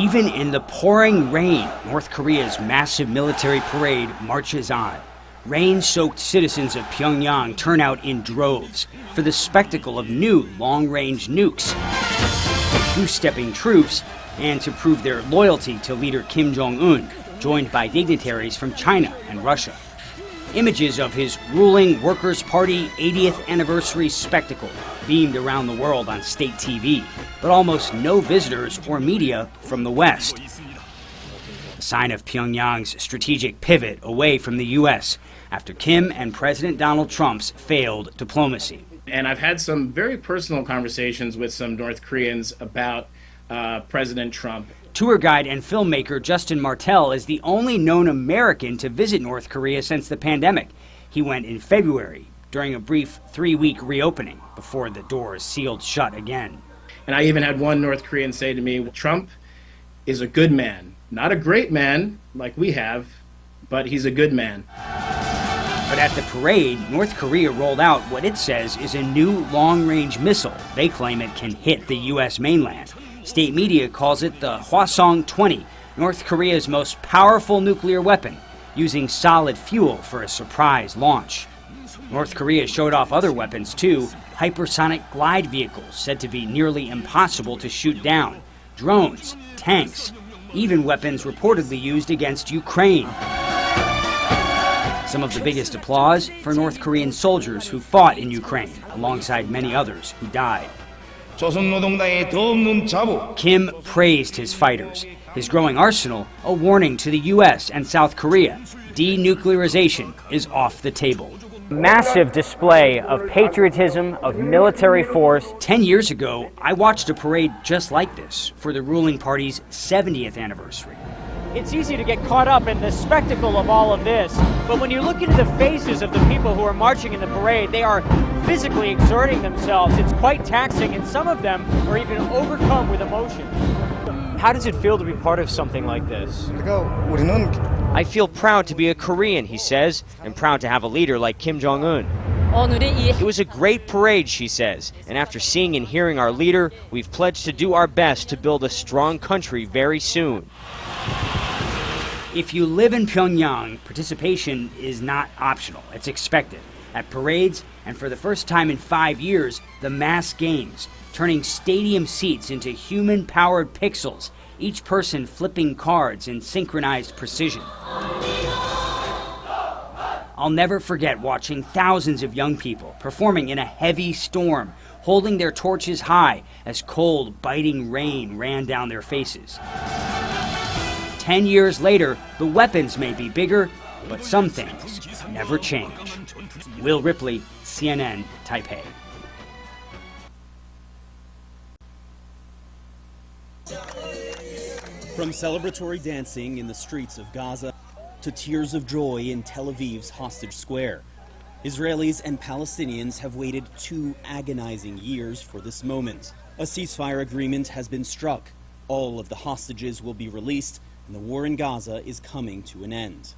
Even in the pouring rain, North Korea's massive military parade marches on. Rain-soaked citizens of Pyongyang turn out in droves for the spectacle of new long-range nukes, two-stepping troops, and to prove their loyalty to leader Kim Jong-un, joined by dignitaries from China and Russia. Images of his ruling Workers' Party 80th anniversary spectacle beamed around the world on state TV, but almost no visitors or media from the West. A sign of Pyongyang's strategic pivot away from the U.S. after Kim and President Donald Trump's failed diplomacy. And I've had some very personal conversations with some North Koreans about President Trump. Tour guide and filmmaker Justin Martell is the only known American to visit North Korea since the pandemic. He went in February during a brief 3-week reopening before the doors sealed shut again. And I even had one North Korean say to me, Trump is a good man. Not a great man like we have, but he's a good man. But at the parade, North Korea rolled out what it says is a new long-range missile. They claim it can hit the U.S. mainland. State media calls it the Hwasong-20, North Korea's most powerful nuclear weapon, using solid fuel for a surprise launch. North Korea showed off other weapons too, hypersonic glide vehicles said to be nearly impossible to shoot down, drones, tanks, even weapons reportedly used against Ukraine. Some of the biggest applause for North Korean soldiers who fought in Ukraine, alongside many others who died. Kim praised his fighters. His growing arsenal, a warning to the U.S. and South Korea. Denuclearization is off the table. Massive display of patriotism, of military force. 10 years ago, I watched a parade just like this for the ruling party's 70th anniversary. It's easy to get caught up in the spectacle of all of this, but when you look into the faces of the people who are marching in the parade, they are physically exerting themselves. It's quite taxing, and some of them are even overcome with emotion. How does it feel to be part of something like this? I feel proud to be a Korean, he says, and proud to have a leader like Kim Jong-un. It was a great parade, she says, and after seeing and hearing our leader, we've pledged to do our best to build a strong country very soon. If you live in Pyongyang, participation is not optional. It's expected. At parades, and for the first time in 5 years, the mass games, turning stadium seats into human-powered pixels, each person flipping cards in synchronized precision. I'll never forget watching thousands of young people performing in a heavy storm, holding their torches high as cold, biting rain ran down their faces. 10 years later, the weapons may be bigger, but some things never change. Will Ripley, CNN, Taipei. From celebratory dancing in the streets of Gaza to tears of joy in Tel Aviv's hostage square, Israelis and Palestinians have waited 2 agonizing years for this moment. A ceasefire agreement has been struck. All of the hostages will be released, and the war in Gaza is coming to an end.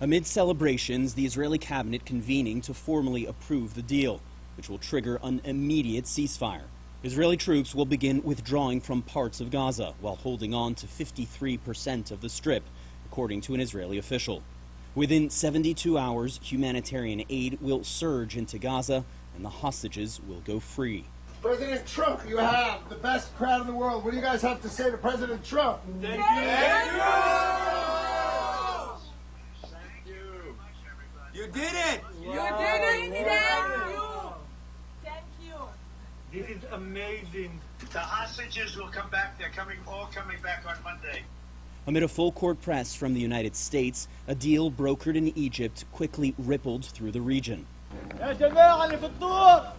Amid celebrations, the Israeli cabinet convening to formally approve the deal, which will trigger an immediate ceasefire. Israeli troops will begin withdrawing from parts of Gaza while holding on to 53% of the Strip, according to an Israeli official. Within 72 hours, humanitarian aid will surge into Gaza and the hostages will go free. President Trump, you have the best crowd in the world. What do you guys have to say to President Trump? Thank you. Thank you. You did it. You did it. Thank you. Thank you. This is amazing. The hostages will come back. They're all coming back on Monday. Amid a full-court press from the United States, a deal brokered in Egypt quickly rippled through the region.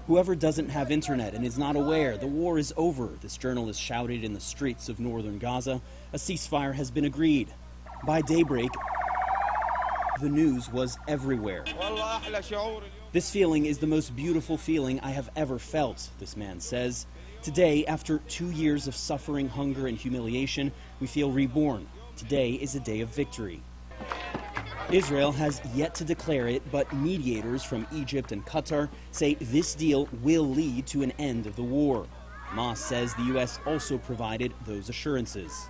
Whoever doesn't have internet and is not aware, the war is over, this journalist shouted in the streets of northern Gaza. A ceasefire has been agreed. By daybreak, the news was everywhere. This feeling is the most beautiful feeling I have ever felt, this man says. Today, after 2 years of suffering, hunger, and humiliation, we feel reborn. Today is a day of victory. Israel has yet to declare it, but mediators from Egypt and Qatar say this deal will lead to an end of the war. Hamas says the U.S. also provided those assurances.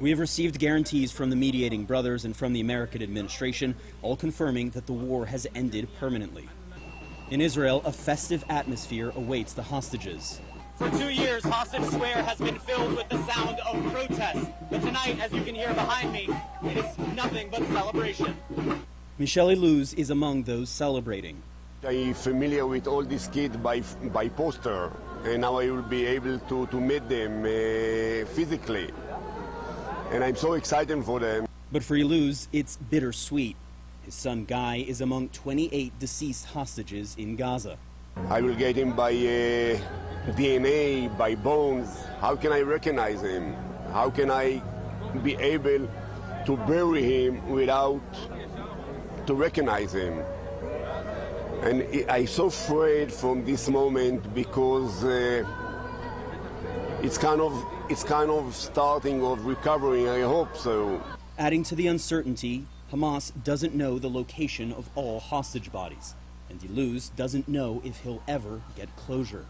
We have received guarantees from the mediating brothers and from the American administration, all confirming that the war has ended permanently. In Israel, a festive atmosphere awaits the hostages. For 2 years, Hostage Square has been filled with the sound of protest. But tonight, as you can hear behind me, it is nothing but celebration. Michelle Luz is among those celebrating. I'm familiar with all these kids by poster, and now I will be able to meet them physically. And I'm so excited for them. But for Luz, it's bittersweet. His son Guy is among 28 deceased hostages in Gaza. I will get him by DNA, by bones. How can I recognize him? How can I be able to bury him without to recognize him? And I'm so afraid from this moment because it's kind of starting of recovering. I hope so. Adding to the uncertainty, Hamas doesn't know the location of all hostage bodies, and Luz doesn't know if he'll ever get closure.